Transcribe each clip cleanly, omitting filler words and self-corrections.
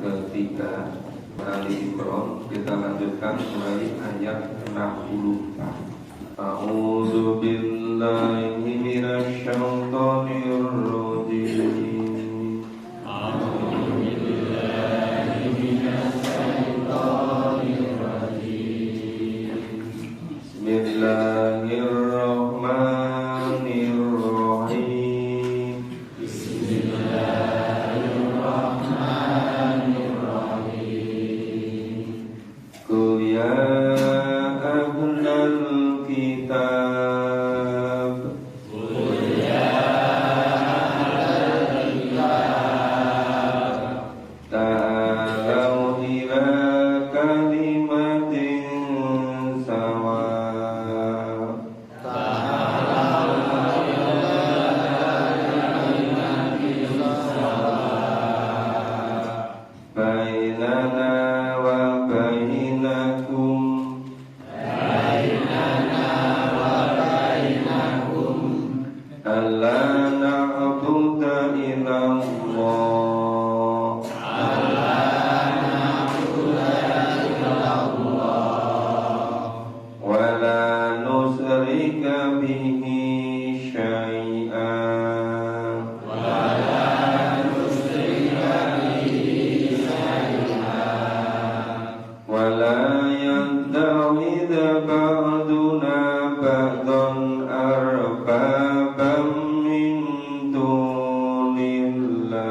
ketiga Ali Imran. Kita lanjutkan mulai ayat 60. A'udzu billahi minasy syaithanir rajim. A'udzu billahi minasy syaithanir rajim. Bismillahirrahmanirrahim. Qul ya ahlal kitab, ta'alau ila kalimatin sawa' bainana wa bainakum alla na'budu illallah wa la nusyrika bihi syai'an wa la yattakhidha ba'duna ba'dan arbabam min dunillah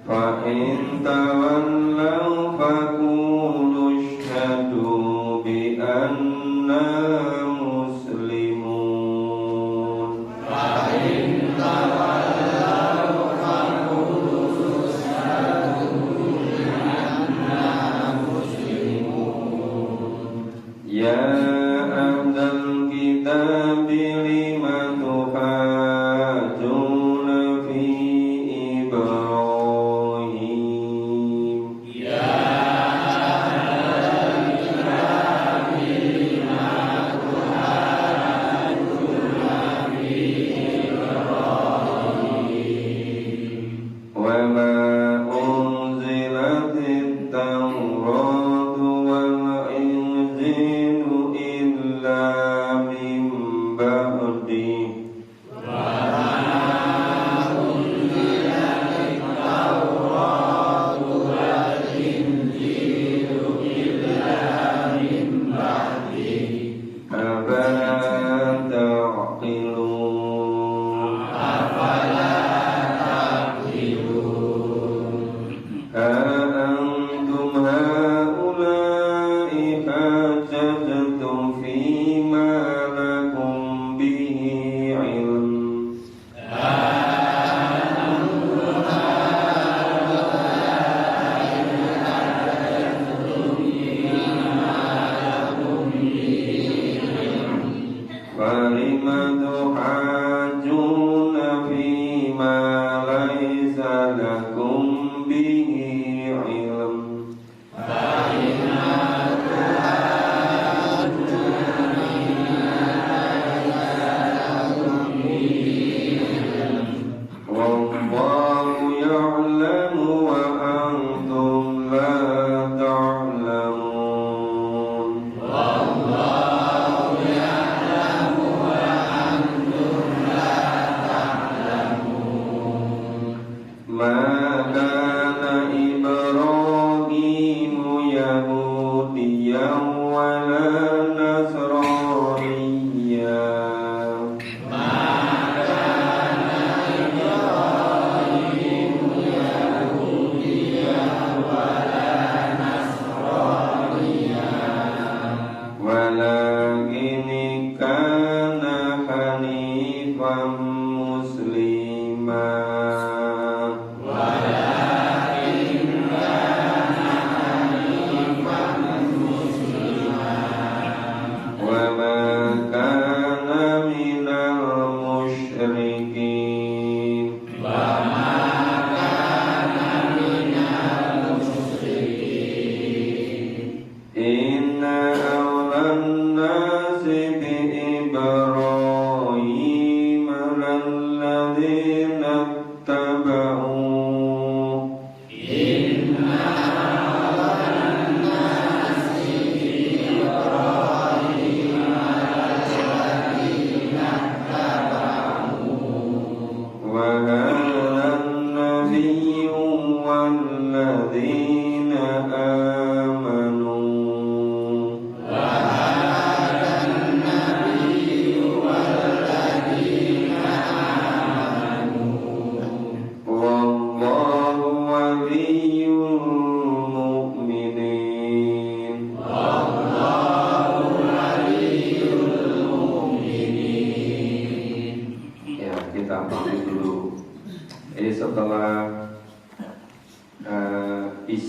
fa in tawallaw faqulu ashhadu bi anna muslimun. Ya ahlal kitab lima tuhajjuna fi Ibrahim wa ma unzilatit tawratu wal injilu illa min ba'di afala ta'qilun. Ha antum haula'i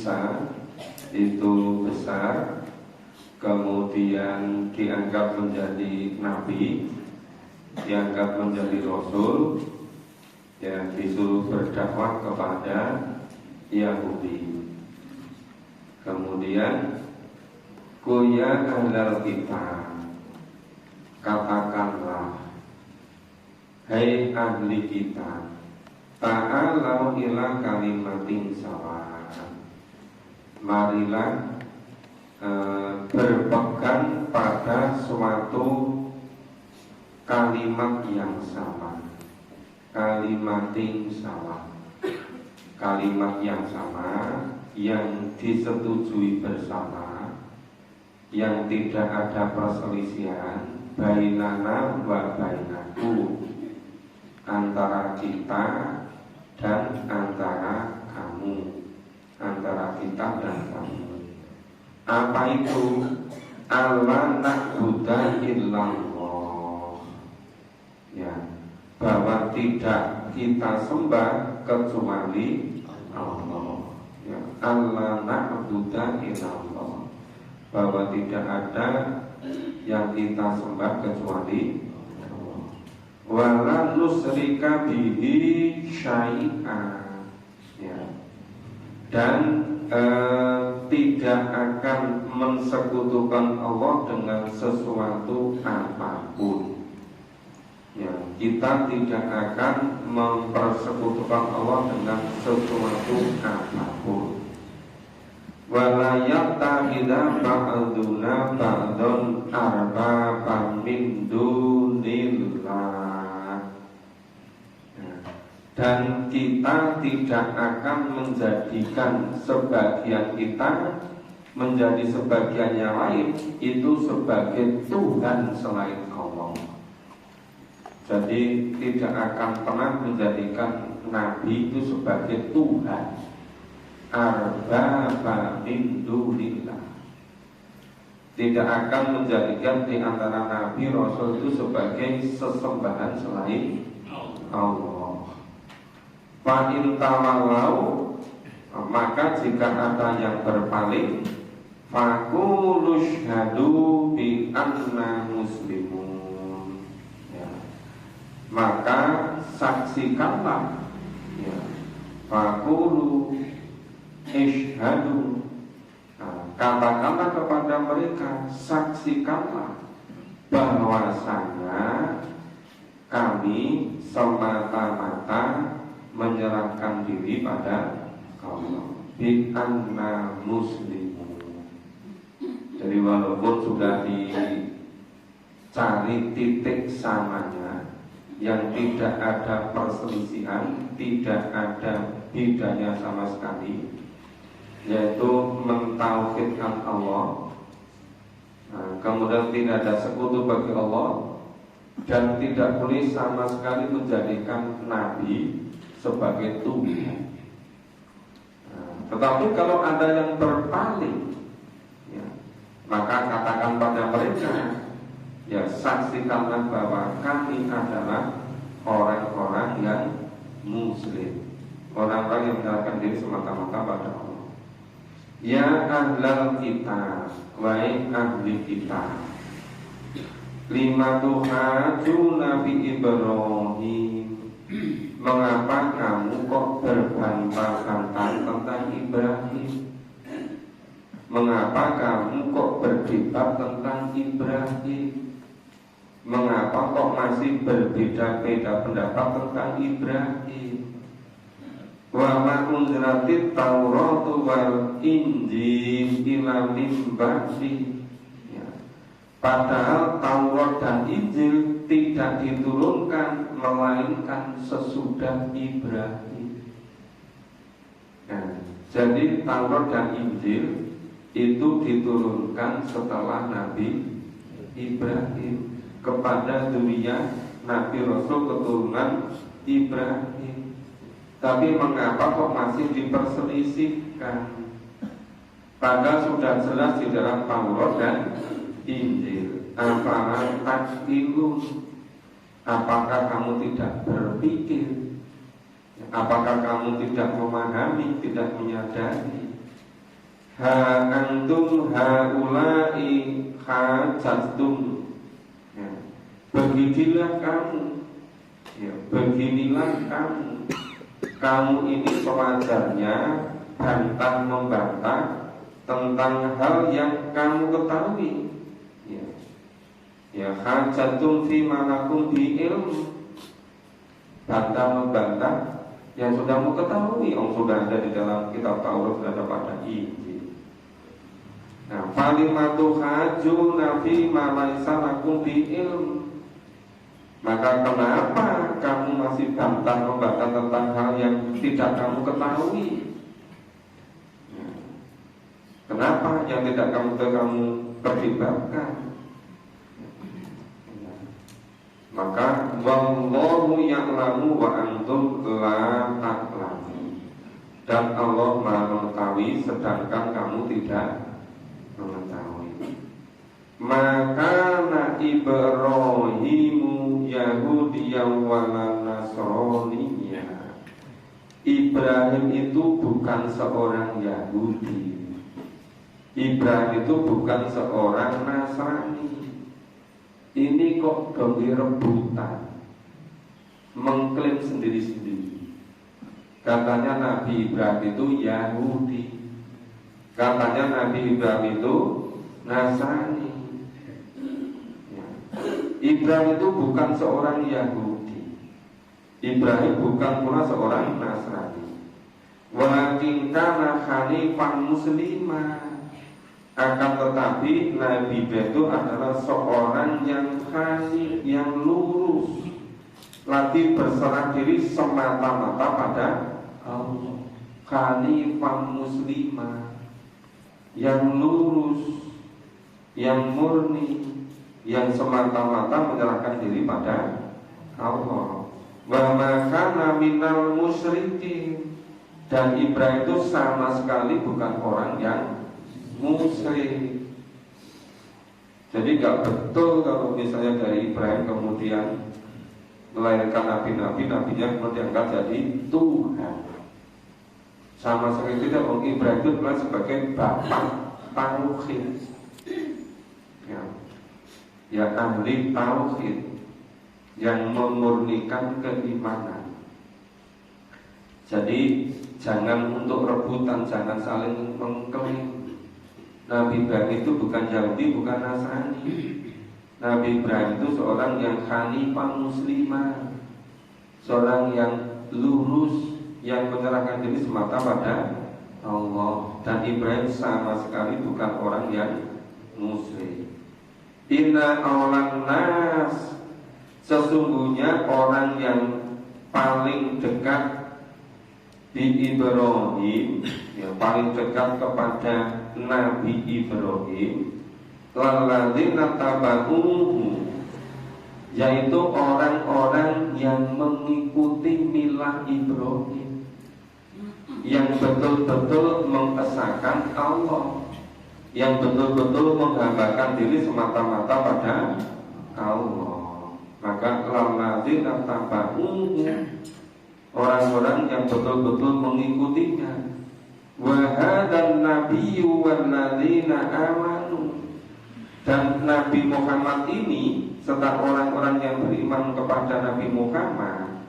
Isa itu besar, kemudian dianggap menjadi nabi, dianggap menjadi rasul, ya, disuruh berdakwah kepada Yahudi. Kemudian kuya ahlal kitab, katakanlah hai ahli kitab, ta'alau ila kalimatin sawa, marilah berpegang pada suatu kalimat yang sama, kalimatin sawa, kalimat yang sama yang disetujui bersama, yang tidak ada perselisihan bainana wa bainaku, antara kita dan antara kamu, antara kita dan kamu. Apa itu? Allah na'budu illallah, ya, bahwa tidak kita sembah kecuali Allah, ya. Allah na'budu illallah, bahwa tidak ada yang kita sembah kecuali Allah. Wala nusrika bihi syai'an, ya. Dan tidak akan mensekutukan Allah dengan sesuatu apapun, ya. Kita tidak akan mempersekutukan Allah dengan sesuatu apapun. Wala yattakhidha ba'duna ba'dun arbaban min dunillah, dan kita tidak akan menjadikan sebagian kita menjadi sebagian yang lain itu sebagai Tuhan selain Allah. Jadi tidak akan pernah menjadikan Nabi itu sebagai Tuhan. Arbaba min dunillah, tidak akan menjadikan di antara Nabi Rasul itu sebagai sesembahan selain Allah. Fa'in tawallau, maka jika ada yang berpaling, faqulu syhadu bi anna muslimun, ya, maka saksikanlah, ya, faqulu isyhadu, katakanlah kepada mereka, saksikanlah bahwasanya kami semata-mata menyerahkan diri pada Allah, bi anna muslimun. Jadi walaupun sudah dicari titik samanya, yang tidak ada perselisihan, tidak ada bedanya sama sekali, yaitu mentauhidkan Allah, kemudian tidak ada sekutu bagi Allah, dan tidak boleh sama sekali menjadikan Nabi sebagai Tuhan. Tetapi kalau ada yang berpaling, ya, maka katakan pada mereka, ya, saksikanlah bahwa kami adalah orang-orang yang muslim, orang-orang yang menyerahkan diri semata-mata pada Allah. Ya ahlal kitab, wahai ahli kitab, lima tuhaju Nabi Ibrahim, mengapa kamu kok berbantah-bantahan tentang Ibrahim? Mengapa kamu kok berdebat tentang Ibrahim? Mengapa kok masih berbeda-beda pendapat tentang Ibrahim? Wa ma unziratit Tauratu wal Injil ila min ba'di. Padahal Taurat dan Injil tidak diturunkan melainkan sesudah Ibrahim. Nah, jadi Taurat dan Injil itu diturunkan setelah Nabi Ibrahim kepada zuriyah Nabi Rasul keturunan Ibrahim. Tapi mengapa kok masih diperselisihkan? Padahal sudah jelas di dalam Taurat dan Injil. Apakah takilun? Apakah kamu tidak berpikir? Apakah kamu tidak memahami, tidak menyadari ha antum haula'i hajattum, ya. Beginilah kamu, ya. Beginilah kamu ini sewajarnya bantah membantah tentang hal yang kamu ketahui, ya. Ya hajatum fi malakum bi ilm, bantah membantah yang sudah mau ketahui, sudah ada di dalam kitab Taurat, sudah ada pada Injil. Nah, falimatu haju nafi ma laisa lakum bi ilm, maka kenapa kamu masih bantah membantah tentang hal yang tidak kamu ketahui? Kenapa yang tidak kamu perdebatkan? Maka wallahu ya'lamu wa antum la ta'lamun, dan Allah Maha mengetahui sedangkan kamu tidak mengetahui. Maka na Ibrahimu Yahudiyyan wa Nasraniyya, Ibrahim itu bukan seorang Yahudi, Ibrahim itu bukan seorang Nasrani. Ini kok dongeng rebutan, mengklaim sendiri-sendiri. Katanya Nabi Ibrahim itu Yahudi, katanya Nabi Ibrahim itu Nasrani, ya. Ibrahim itu bukan seorang Yahudi, Ibrahim bukan pula seorang Nasrani. Walakin kana hanifan muslimah, akan tetapi Nabi Ibrahim itu adalah seorang yang hanif, yang lurus, lagi berserah diri semata-mata pada Allah. Hanifan muslimah, yang lurus, yang murni, yang semata-mata menyerahkan diri pada Allah. Wa ma kana minal musyrikin, dan Ibrahim itu sama sekali bukan orang yang musyrik. Jadi gak betul kalau misalnya dari Ibrahim kemudian melahirkan nabi-nabi, nabinya kemudian diangkat jadi Tuhan. Sama sekali tidak. Ibrahim itu adalah sebagai bapak tauhid, ya ahli tauhid, yang memurnikan keimanan. Jadi jangan untuk rebutan, jangan saling mengklaim. Nabi Ibrahim itu bukan Yahudi, bukan Nasrani. Nabi Ibrahim itu seorang yang hanifan muslimah, seorang yang lurus, yang menyerahkan diri semata pada Allah. Dan Ibrahim sama sekali bukan orang yang musyrik. Inna awlan nas, sesungguhnya orang yang paling dekat di Ibrahim, yang paling dekat kepada Nabi Ibrahim, lalladzina tabauhu, yaitu orang-orang yang mengikuti milah Ibrahim, yang betul-betul mengesahkan Allah, yang betul-betul menghambakan diri semata-mata pada Allah. Maka lalladzina tabauhu, orang-orang yang betul-betul mengikutinya. Wa hadan nabiyyu walladzina amanu, dan Nabi Muhammad ini serta orang-orang yang beriman kepada Nabi Muhammad.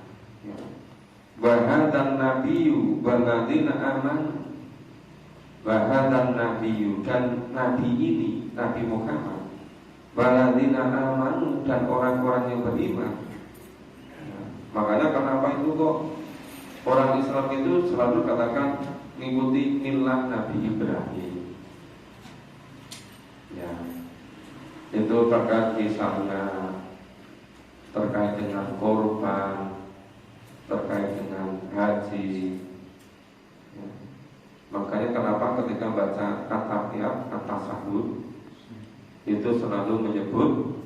Wa hadan nabiyyu walladzina amanu, wa hadan nabiyyu, dan Nabi ini Nabi Muhammad, walladzina amanu, dan orang-orang yang beriman. Makanya kenapa itu kok orang Islam itu selalu katakan mengikuti milah Nabi Ibrahim. Ya, itu terkait kisahnya, terkait dengan korban, terkait dengan haji. Ya. Makanya kenapa ketika baca at-tahiyat, at-tasahhud itu selalu menyebut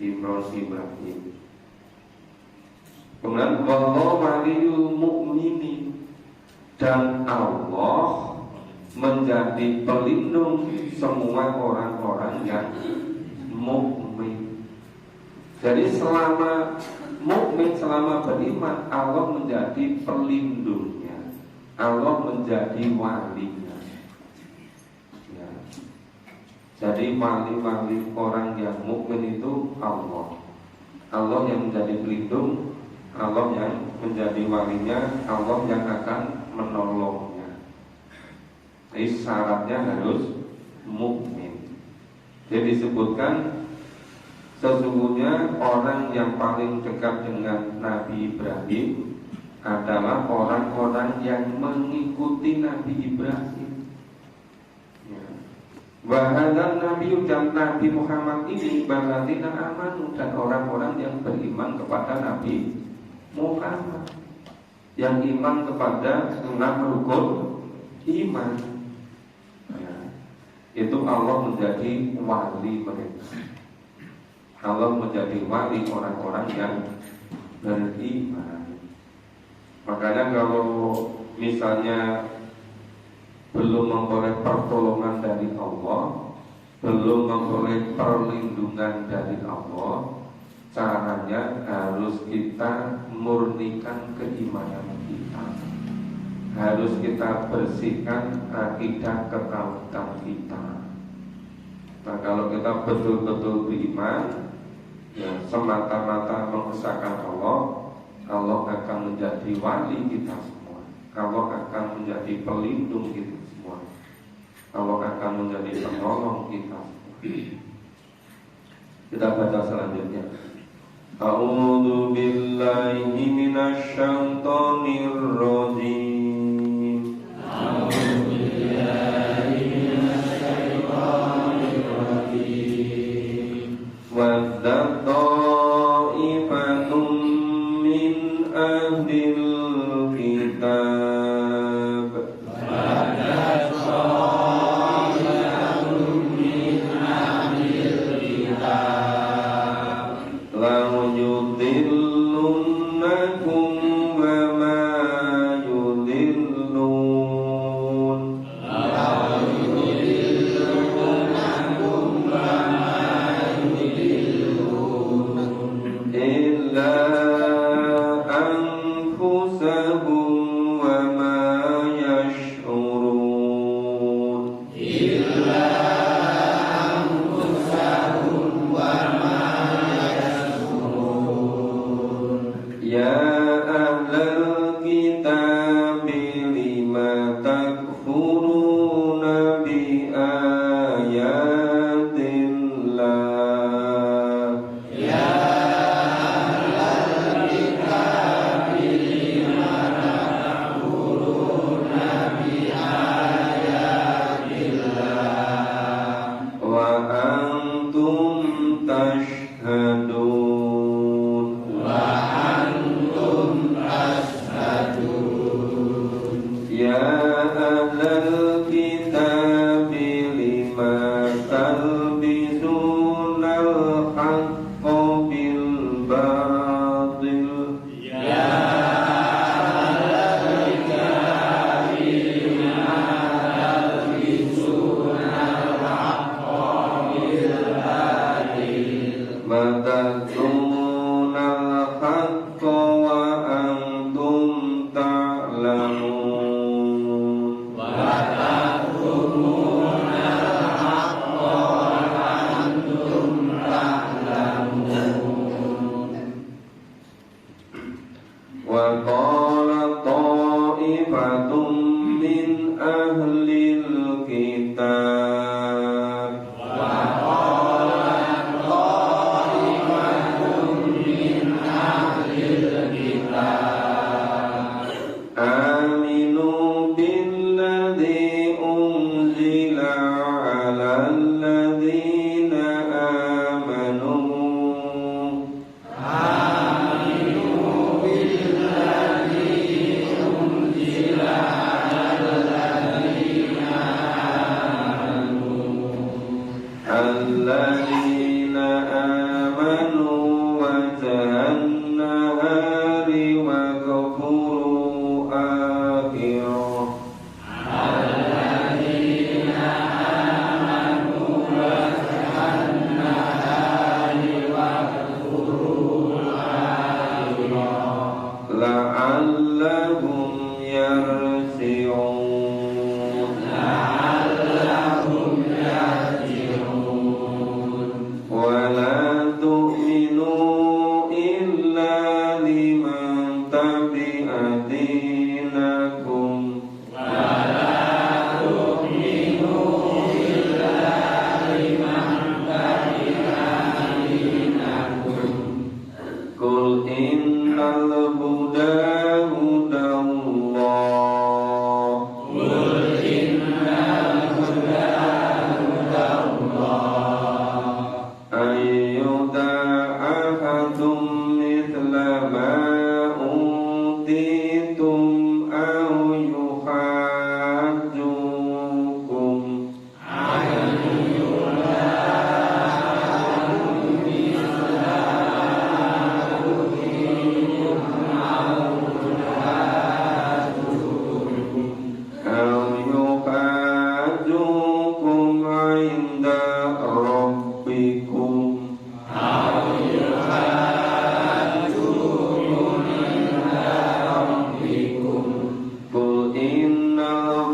Ibrahim. Kemudian wallahu waliyul mu'minin, dan Allah menjadi pelindung semua orang-orang yang mukmin. Jadi selama mukmin, selama beriman, Allah menjadi pelindungnya. Allah menjadi walinya. Ya. Jadi wali-wali orang yang mukmin itu Allah. Allah yang menjadi pelindung, Allah yang menjadi walinya, Allah yang akan menolongnya. Jadi syaratnya harus mukmin. Jadi disebutkan sesungguhnya orang yang paling dekat dengan Nabi Ibrahim adalah orang-orang yang mengikuti Nabi Ibrahim. Wahadhan Nabi dan Nabi Muhammad ini baladina amanu, dan orang-orang yang beriman kepada Nabi Muhammad, yang iman kepada 6 rukun iman. Ya. Itu Allah menjadi wali mereka. Allah menjadi wali orang-orang yang beriman. Makanya kalau misalnya belum memperoleh pertolongan dari Allah, belum memperoleh perlindungan dari Allah, caranya harus kita murnikan keimanan kita, harus kita bersihkan akidah ketauhidan kita. Nah, kalau kita betul-betul beriman, ya, semata-mata mengesahkan Allah, Allah akan menjadi wali kita semua. Allah akan menjadi pelindung kita semua. Allah akan menjadi penolong kita semua. Kita baca selanjutnya. A'udzu billahi minasyaitonir rajim. A'udzu billahi minasyaitonir rajim. Wadda ta'ifatum min ahlil kitab.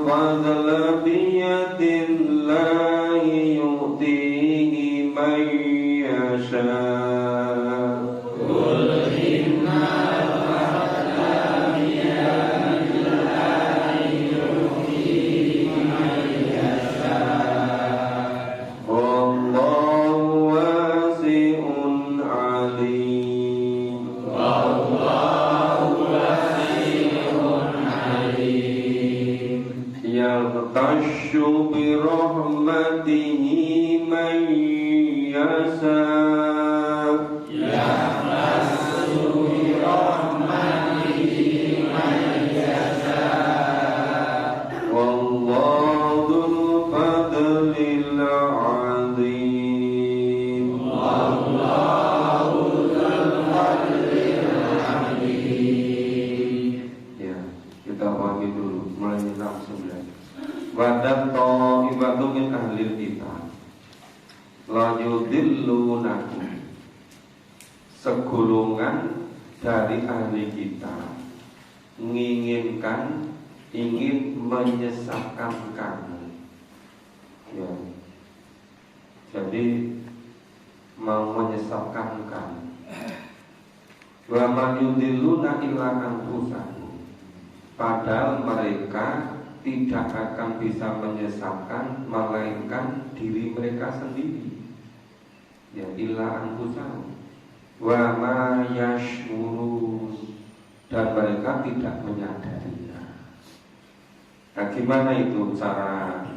الفضل بيد الله يؤتيه من يشاء قل إن الفضل بيد الله يؤتيه من يشاء والله واسع عليم والله واسع عليم يغتش برحمته من يشاء يختص برحمته من يشاء والله ذو الفضل العظيم والله ذو الفضل العظيم. Ya, kita pahami dulu mulai langsung ya. Wadat ta'ibatu min ahlil kitab la yudillunakum, segolongan dari ahli kitab ingin menyesatkan kamu. Ya. Jadi mau menyesatkan kamu. Wa man yudilluna illa anfusahum, padahal mereka tidak akan bisa menyesatkan melainkan diri mereka sendiri. Ya illa anfusahum wa ma yashurun, dan mereka tidak menyadarinya. Nah, gimana itu cara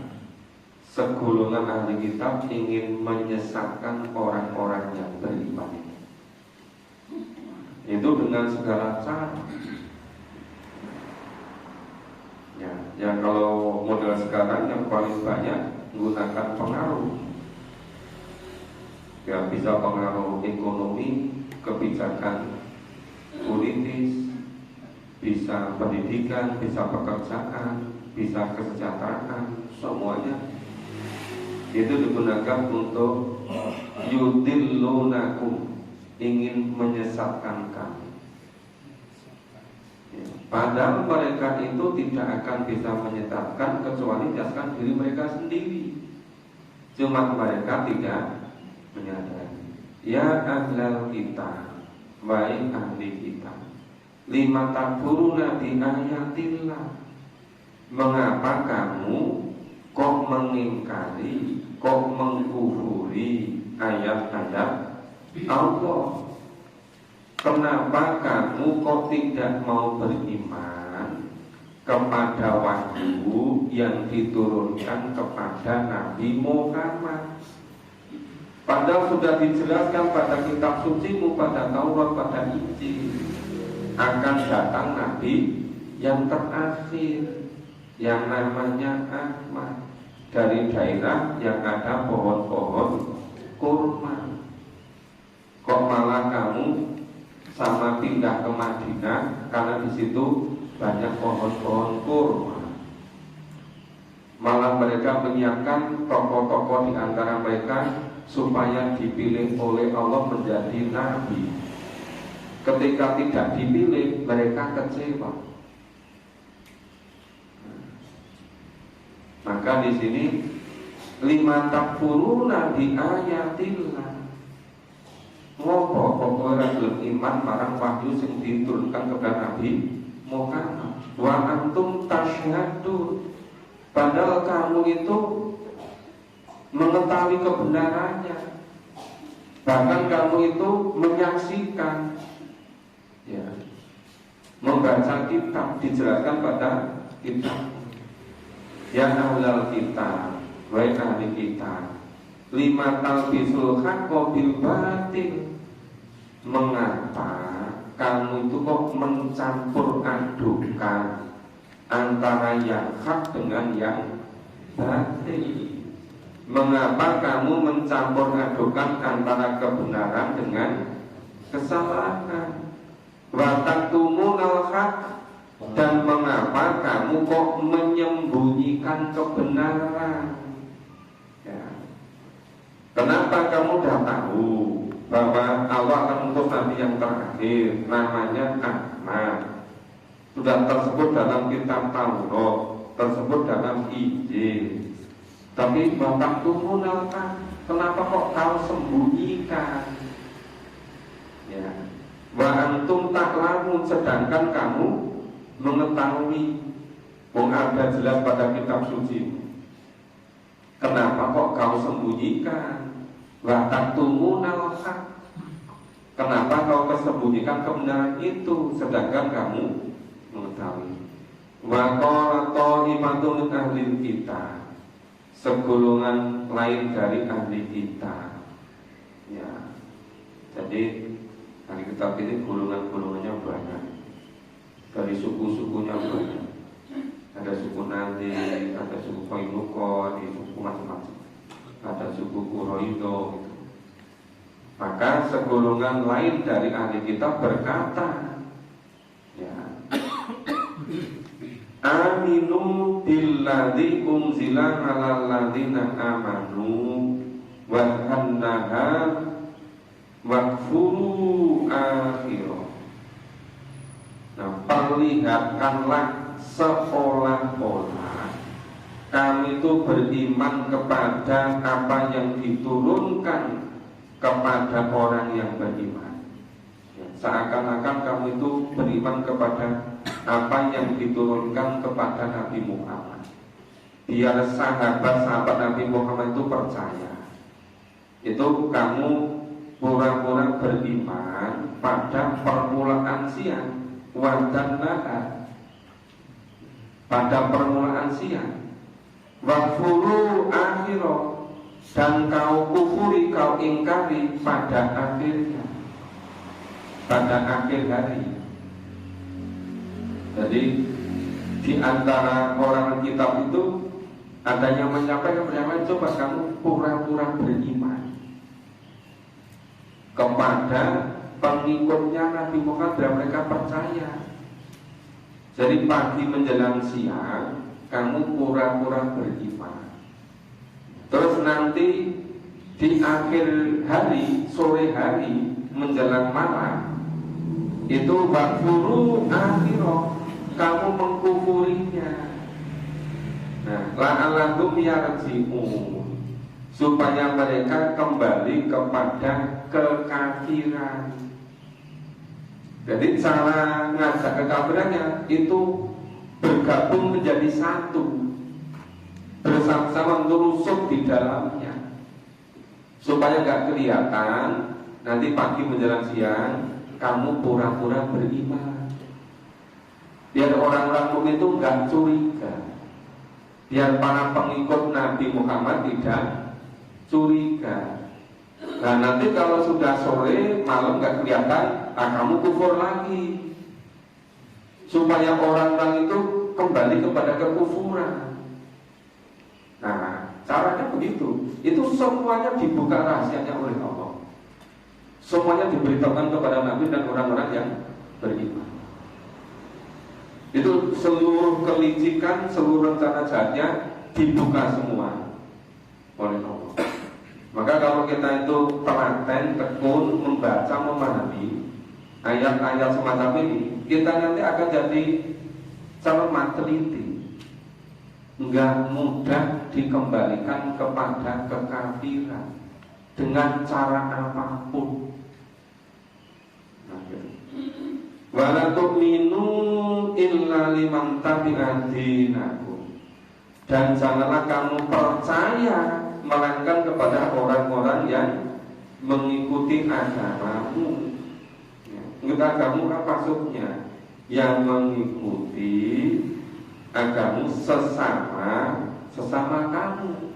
segolongan ahli kitab ingin menyesatkan orang-orang yang beriman ini? Itu dengan segala cara. Ya kalau model sekarang yang paling banyak menggunakan pengaruh. Ya bisa pengaruh ekonomi, kebijakan politis, bisa pendidikan, bisa pekerjaan, bisa kesejahteraan, semuanya itu digunakan untuk yudillunakum, ingin menyesatkan kamu. Ya, padahal mereka itu tidak akan bisa menyesatkan kecuali jaskan diri mereka sendiri. Cuma mereka tidak menyadari. Ya ahlal kitab, wahai ahli kitab, lima takfuruna bi ayatillah, mengapa kamu kok mengingkari, kok mengkufuri ayat-ayat Allah? Kenapa kamu kok tidak mau beriman kepada wahyu yang diturunkan kepada Nabi Muhammad? Padahal sudah dijelaskan pada kitab sucimu, pada Taurat, pada Injil, akan datang Nabi yang terakhir, yang namanya Ahmad, dari daerah yang ada pohon-pohon kurma. Kok malah kamu sama pindah ke Madinah karena di situ banyak pohon-pohon kurma? Malah mereka menyiapkan tokoh-tokoh di antara mereka supaya dipilih oleh Allah menjadi nabi. Ketika tidak dipilih, mereka kecewa. Maka di sini lima takfuruna bi ayatillah. Ngopo pokoknya belum iman marang wahyu sing diturunkan kepada Nabi Muhammad. Wa antum tasyhadun, padahal kamu itu mengetahui kebenarannya, bahkan kamu itu menyaksikan, ya, membaca kitab, dijelaskan pada kitab. Ya ahlal kitab, wahai ahli kitab, lima talbisul haqqo bil batil, mengapa kamu itu kok mencampur adukan antara yang hak dengan yang batil? Mengapa kamu mencampur adukan antara kebenaran dengan kesalahan? Wa taktumunal haq, dan mengapa kamu kok menyembunyikan kebenaran? Ya. Kenapa kamu dah tahu bahwa Allah akan mengutus Nabi yang terakhir, namanya Ahmad, sudah tersebut dalam kitab Taurat, tersebut dalam Injil. Tapi bapak tumunalkan, kenapa kok kau sembunyikan? Ya, wa antum ta'lamun, sedangkan kamu mengetahui. Wong ada jelas pada kitab suci. Kenapa kok kau sembunyikan? Wa taktumunal haq, kenapa kau kesembunyikan kebenaran itu, sedangkan kamu mengetahui. Wa qala ta'ifatun min ahli kita, segolongan lain dari ahli kita. Ya, jadi ahli kitab ini golongan-golongannya banyak, dari suku-sukunya banyak. Ada suku Nadir, ada suku Qainuqa, suku macam-macam. Ada suku Quraido gitu. Maka segolongan lain dari ahli kitab berkata, ya, aminu billadzi unzila 'alal ladzina amanu wa annaha wakfuru akhirah. Nah, perlihatkanlah seolah-olah kami itu beriman kepada apa yang diturunkan kepada orang yang beriman. Seakan-akan kamu itu beriman kepada apa yang diturunkan kepada Nabi Muhammad, biar sahabat-sahabat Nabi Muhammad itu percaya. Itu kamu pura-pura beriman pada permulaan siang, wadan nahar, pada permulaan siang, wakfuru akhirah, dan kau kufuri, kau ingkari pada akhirnya, pada akhir hari. Jadi di antara orang kitab itu ada yang menyampaikan, coba kamu pura-pura beriman kepada pengikutnya Nabi Muhammad dan mereka percaya. Jadi pagi menjelang siang kamu pura-pura beriman. Terus nanti di akhir hari, sore hari menjelang malam, itu wakfuru akhirah, kamu mengkufurinya. Nah, la'allahum yarji'un, supaya mereka kembali kepada kekafiran. Jadi cara ngajak kekafirannya itu bergabung menjadi satu, bersama-sama merusuk di dalamnya, supaya nggak kelihatan. Nanti pagi menjelang siang kamu pura-pura beriman, biar orang-orang mukmin itu nggak curiga, biar para pengikut Nabi Muhammad tidak curiga. Nah, nanti kalau sudah sore malam nggak kelihatan, kamu kufur lagi, supaya orang-orang itu kembali kepada kekufuran. Nah, caranya begitu. Itu semuanya dibuka rahasianya oleh Allah. Semuanya diberitahukan kepada Nabi dan orang-orang yang beriman. Itu seluruh kelicikan, seluruh rencana jahatnya dibuka semua oleh Allah. Maka kalau kita itu telaten, tekun, membaca, memahami ayat-ayat semacam ini, kita nanti akan jadi cermat, teliti, enggak mudah dikembalikan kepada kekafiran dengan cara apapun. Wala tu'minu illa liman tabi'a dinakum, dan janganlah kamu percaya melainkan kepada orang-orang yang mengikuti agamamu. Mengikuti agamamu apa maksudnya? Yang mengikuti agamamu sesama kamu.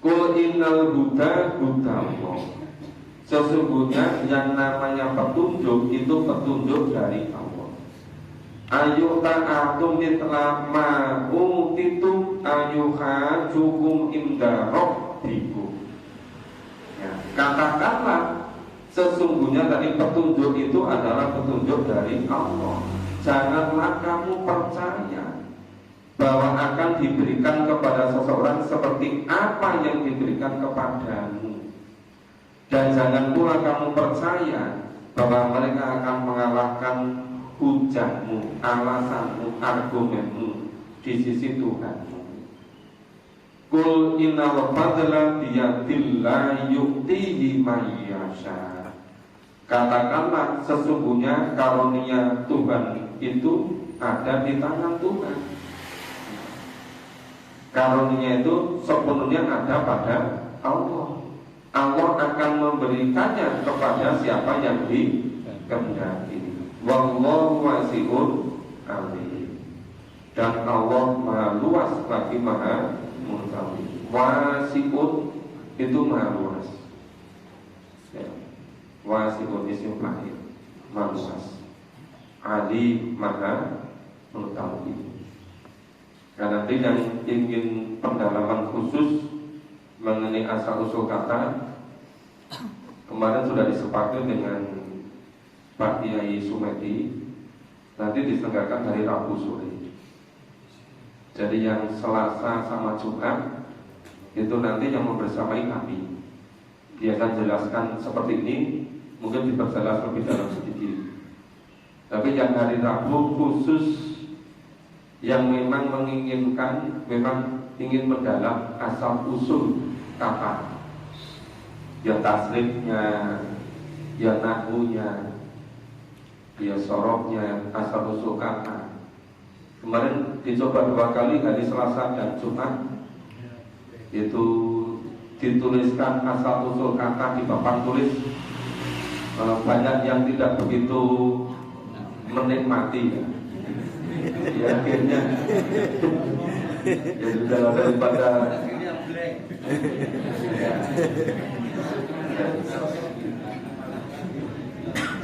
Qul innal huda hudallah, sesungguhnya yang namanya petunjuk itu petunjuk dari Allah. Ayu ta'atum mitla ma'utitum ayuhajukum inda rabbikum. Ya, katakanlah sesungguhnya dari petunjuk itu adalah petunjuk dari Allah. Janganlah kamu percaya bahwa akan diberikan kepada seseorang seperti apa yang diberikan kepadamu, dan jangan pula kamu percaya bahwa mereka akan mengalahkan hujahmu, alasanmu, argumenmu di sisi Tuhanmu. Qul innal fadla biyadillahi yu'tihi may yasha. Katakanlah sesungguhnya karunia Tuhan itu ada di tangan Tuhan. Karunia itu sepenuhnya ada pada Allah. Allah akan memberikannya kepada siapa yang dikehendaki. Wallahu wasi'un alim. Dan Allah Maha luas lagi Maha mengetahui. Wasi'un itu Maha luas. Ya. Wasi'un isim fa'il, Maha luas. Ali Maha mengetahui. Dan nanti yang ingin pendalaman khusus mengenai asal usul kata, kemarin sudah disepakati dengan Pak Kiai Sumedi, nanti diselenggarakan hari Rabu sore. Jadi yang Selasa sama Jumat itu nanti yang membersamai kami. Dia akan jelaskan seperti ini, mungkin diperjelas lebih dalam sedikit. Tapi yang hari Rabu khusus yang memang menginginkan, memang ingin mendalam asal usul kata, ya tasrifnya, ya nahwunya, ya sorofnya, asal usul kata. Kemarin dicoba 2 kali, hari Selasa dan Jumat, itu dituliskan asal usul kata di papan tulis. Banyak yang tidak begitu menikmati ya. Ya akhirnya ya sudah daripada ya.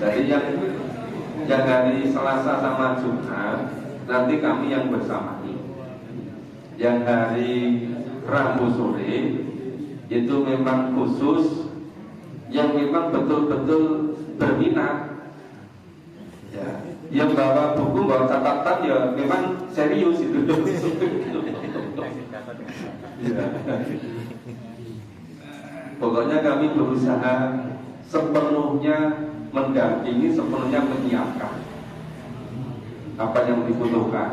Jadi yang hari Selasa sama Jumat nanti kami yang bersamai. Yang hari Rabu sore itu memang khusus, yang memang betul-betul berminat. Ya, yang bawa buku, bawa catatan ya memang serius itu. Ya. Pokoknya kami berusaha sepenuhnya mendampingi, sepenuhnya menyiapkan apa yang dibutuhkan,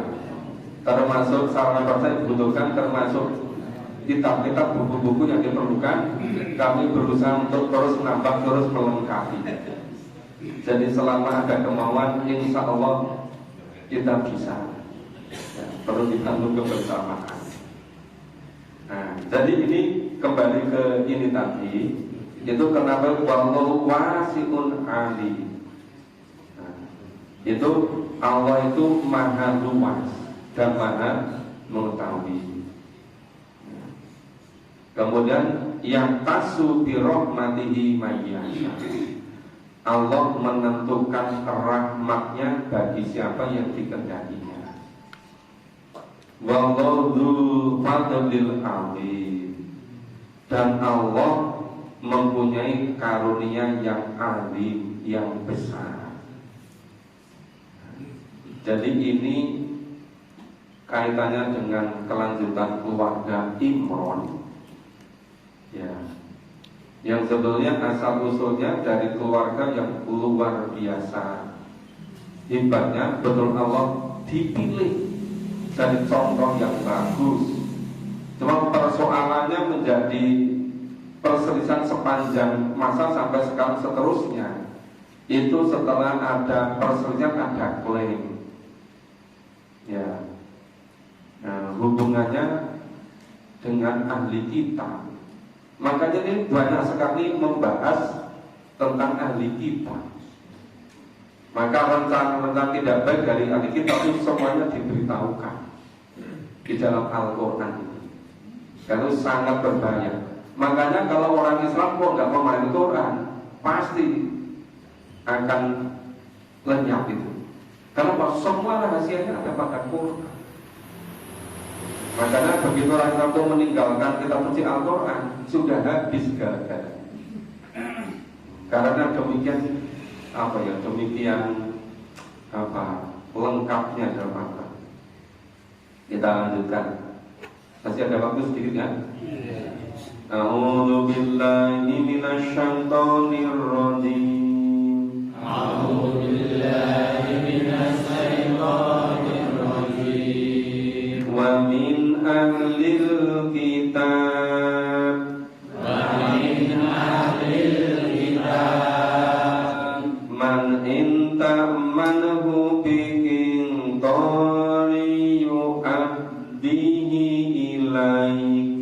termasuk sarana bahasa yang dibutuhkan, termasuk kitab-kitab, buku-buku yang diperlukan. Kami berusaha untuk terus menambah, terus melengkapi. Jadi selama ada kemauan, insya Allah kita bisa. Ya, perlu ditanggung kebersamaan. Nah, jadi ini kembali ke ini tadi, itu kenapa wallahu wasi'un alim. Nah, itu Allah itu maha luas dan maha mengetahui. Nah, kemudian yang tasu bi rahmatihi mayyasha. Allah menentukan rahmatnya bagi siapa yang dikehendakinya. Wallahu dzul fadlil azim. Dan Allah mempunyai karunia yang alim, yang besar. Jadi ini kaitannya dengan kelanjutan keluarga Imron. Ya. Yang sebetulnya asal usulnya dari keluarga yang luar biasa. Hebatnya betul Allah dipilih dari contoh yang bagus. Cuma persoalannya menjadi perselisihan sepanjang masa sampai sekarang seterusnya. Itu setelah ada perselisihan ada klaim. Ya. Nah, hubungannya dengan ahli kitab. Makanya ini banyak sekali membahas tentang ahli kitab. Maka rencana-rencana tidak baik dari ahli kitab itu semuanya diberitahukan di dalam Al-Quran ini. Karena sangat berbahaya. Makanya kalau orang Islam kok nggak memahami Quran, pasti akan lenyap itu. Karena semua rahasianya ada pada Quran. Makanya begitu orang kampung meninggalkan kitab suci Al-Quran, sudah habis gara-gara. Karena demikian demikian lengkapnya dalam Al-Quran. Kita lanjutkan. Masih ada waktu sedikit ya? A'udzu billahi minasyaitonir rajim. A'udzu billahi minas wa min ahlil kitab man intamanhu biqintarin yu'addihi ilaik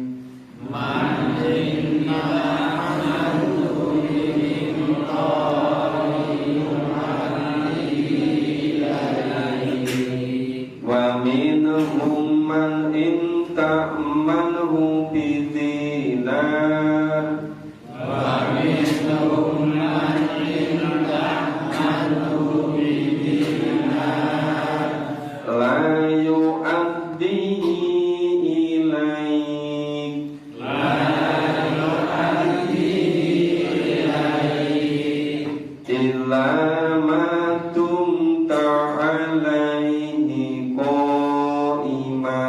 wa minhum man intamanhu bidinar la yu'addihi ilaik illa ma dumta alaihi qa'imah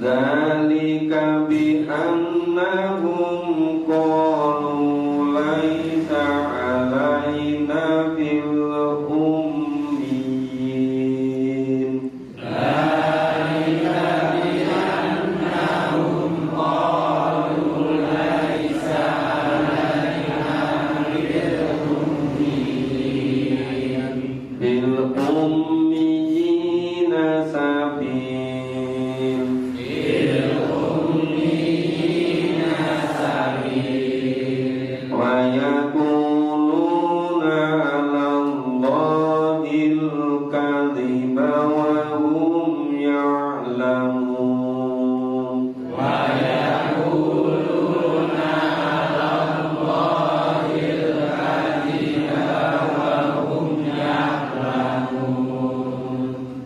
dzalika bi annahum qalu laisa alaina fil ummiyin bil ummiyina sabil wa yaquluna 'ala Allahil kadhiba wa hum ya'lamun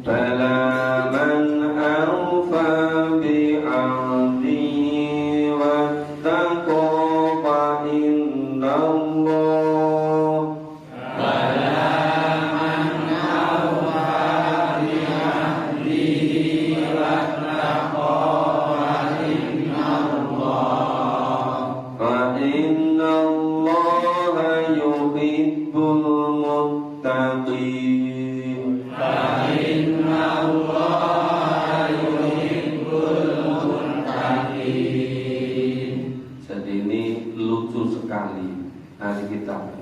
bala man awfa bi'ahdihi wattaqa fa innallah fa innallaha yuhibbul muttaqin Jadi ini lucu sekali ahli kitab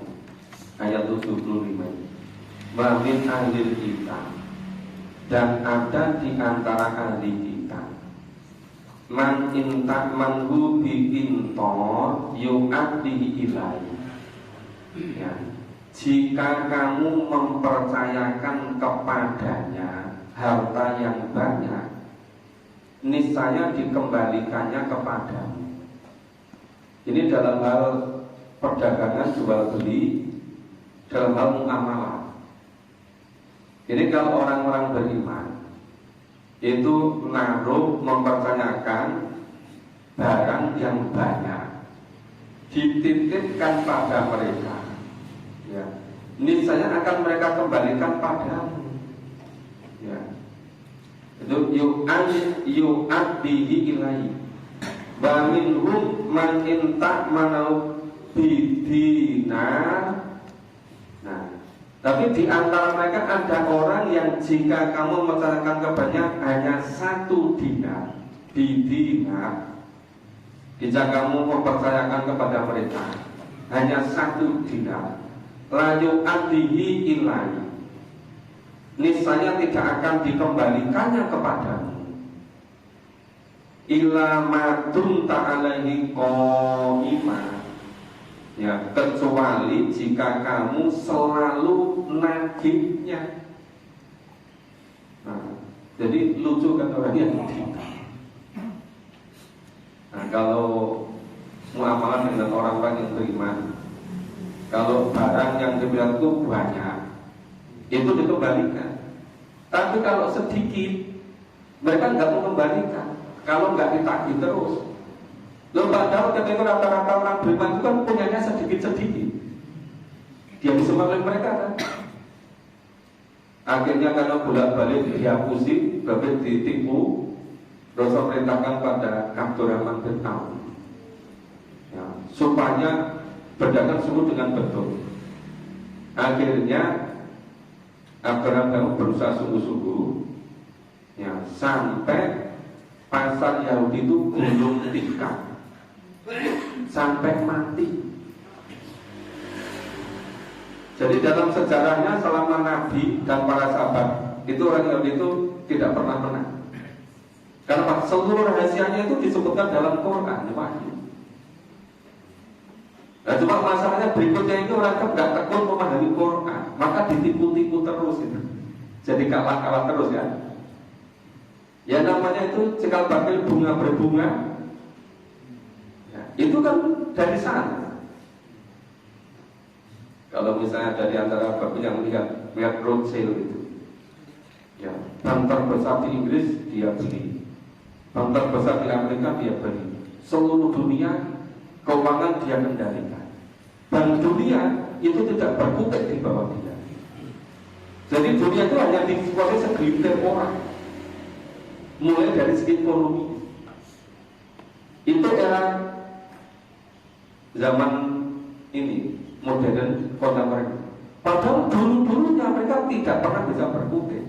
ayat 75 wa min ahlil kitab dan ada di antara ahli kitab man intak manhu biqintor yu'addihi ilai ya. Jika kamu mempercayakan kepadanya harta yang banyak, niscaya dikembalikannya kepadamu. Ini dalam hal perdagangan jual beli, dalam hal muamalah. Ini kalau orang-orang beriman itu naruh mempercayakan barang yang banyak, dititipkan pada mereka, ya, niscaya akan mereka kembalikan padamu. Ya. Itu yu'addihi ilaihi wa minhum man inta manau bidinar. Nah, tapi di antara mereka ada orang yang jika kamu mempercayakan kepadanya hanya 1 dinar, bidinar. Jika kamu mempercayakan kepada mereka hanya 1 dinar, la yu'addihi ilaihi, niscaya tidak akan dikembalikannya kepadamu. Illa ma dumta alaihi qa'imah, ya, kecuali jika kamu selalu nagihnya. Nah, jadi lucu kan orang yang tidak. Nah, kalau muamalah dengan orang-orang yang beriman, kalau barang yang diberikan itu banyak, itu dikembalikan. Tapi kalau sedikit, mereka nggak mau kembalikan. Kalau nggak ditagih terus. Loh, padahal ketika rata-rata orang beriman itu kan punyanya sedikit-sedikit, dia bisa mengambil mereka kan. Akhirnya karena bolak-balik dia pusing, bahkan ditipu, Rasul perintahkan pada Abdurrahman bin Auf, ya, supaya berdagang sungguh dengan betul. Akhirnya Abraham berusaha sungguh-sungguh, ya, sampai pasar Yahudi itu gulung tikar, sampai mati. Jadi dalam sejarahnya selama Nabi dan para sahabat itu orang Yahudi itu tidak pernah menang. Karena seluruh rahasianya itu disebutkan dalam Quran, wahyu. Nah, cuma masalahnya berikutnya itu mereka nggak tekun memahami Quran, maka ditipu-tipu terus itu. Jadi kalah-kalah terus ya. Ya namanya itu cikal bakal bunga berbunga. Ya, itu kan dari sana. Kalau misalnya dari antara bapak yang lihat Rothschild itu, ya, bank terbesar di Inggris dia beli, bank terbesar di Amerika dia beli, seluruh dunia keuangan dia kendalikan. Bank dunia itu tidak berkutik di bawah dia. Jadi dunia itu hanya dikuasai segelintir orang. Mulai dari segi ekonomi. Itu era zaman ini modern kontemporer. Padahal dulu-dulunya mereka tidak pernah bisa berkutik.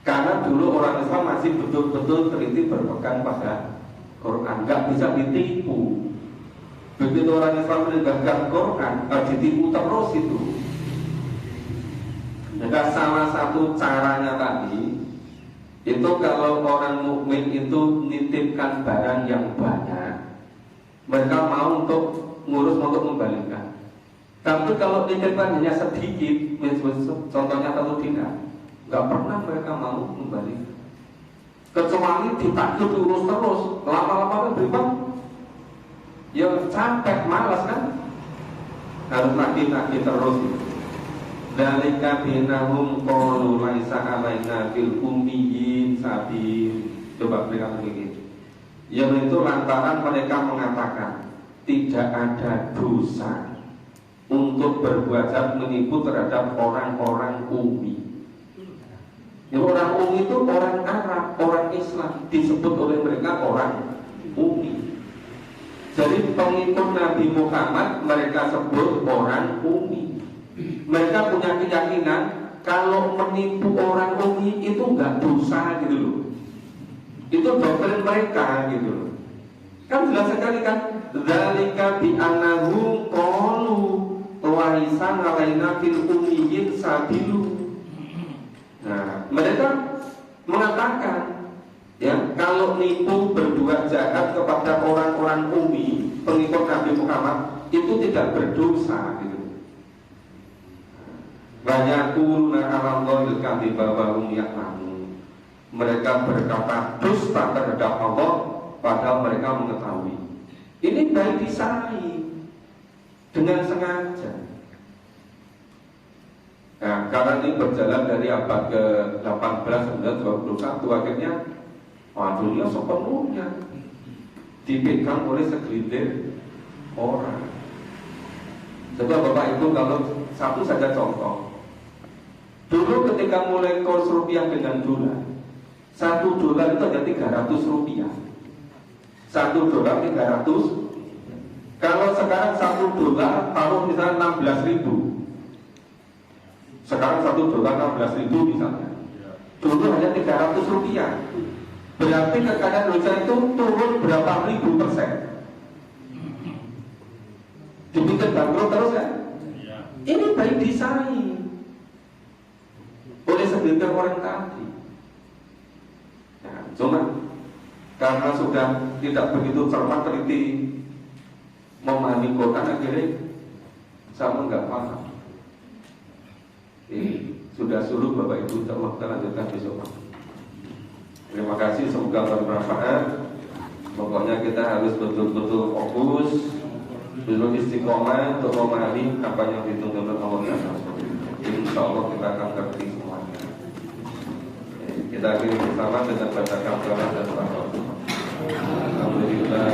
Karena dulu orang Islam masih betul-betul teliti berpegang pada Quran, nggak bisa ditipu. Begitu orang Islam menegakkan Quran, ditipu terus itu. Maka salah satu caranya tadi itu kalau orang mukmin itu nitipkan barang yang banyak, mereka mau untuk ngurus untuk membalikan. Tapi kalau nitipkan hanya sedikit, contohnya 1 dinar, nggak pernah mereka mau membalikan. Kecuali ditagih diurus terus, lama-lama berubah, ya capek, malas kan, harus nagih terus. Dalika binahum qalu laisa alaina fil ummiyin sabil. Coba berikan begini. Yang itu lantaran mereka mengatakan tidak ada dosa untuk berbuat jahat menipu terhadap orang-orang ummi. Ya, orang ummi itu orang Arab, orang Islam, disebut oleh mereka orang ummi. Jadi pengikut Nabi Muhammad mereka sebut orang ummi. Mereka punya keyakinan kalau menipu orang ummi itu enggak dosa gitu loh. Itu doktrin mereka gitu loh. Kan jelas sekali kan, dzalika bi annahu qalu laisa alaina fil ummiyin sabilu. Nah, mereka mengatakan ya, kalau nipu berbuat jahat kepada orang-orang ummi pengikut Nabi Muhammad itu tidak berdosa gitu. Banyak kuluna alallahi kadziba wa hum ya'lamun. Mereka berkata dusta terhadap Allah padahal mereka mengetahui. Ini baik disalahi dengan sengaja. Nah, karena ini berjalan dari abad ke-18 hingga 21, akhirnya dunia sepenuhnya dipegang oleh segelintir orang. Coba Bapak Ibu kalau satu saja contoh. Dulu ketika mulai kurs rupiah dengan dolar, $1 itu hanya 300 rupiah. $1 300. Kalau sekarang $1 taruh misalnya 16.000. Sekarang $1 16.000 misalnya. Dulu hanya 300 rupiah. Berarti kekayaan Indonesia itu turun berapa ribu persen? Dibikin bangkrut terus ya? Ini baik disaring oleh segelintir orang tadi. Nah, cuma karena sudah tidak begitu cermat teliti memahami Quran, akhirnya sama nggak paham. Sudah suruh Bapak Ibu Allah kita lanjutkan besok. Terima kasih, semoga bermanfaat. Pokoknya kita harus betul-betul fokus, betul istiqomah untuk memahami apa yang dituntut Allah dan Rasul. Insya Allah kita akan ngerti semuanya. Kita akhiri bersama dengan baca kafarat dan salawat. Alhamdulillah,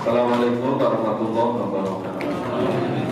Assalamualaikum warahmatullahi wabarakatuh.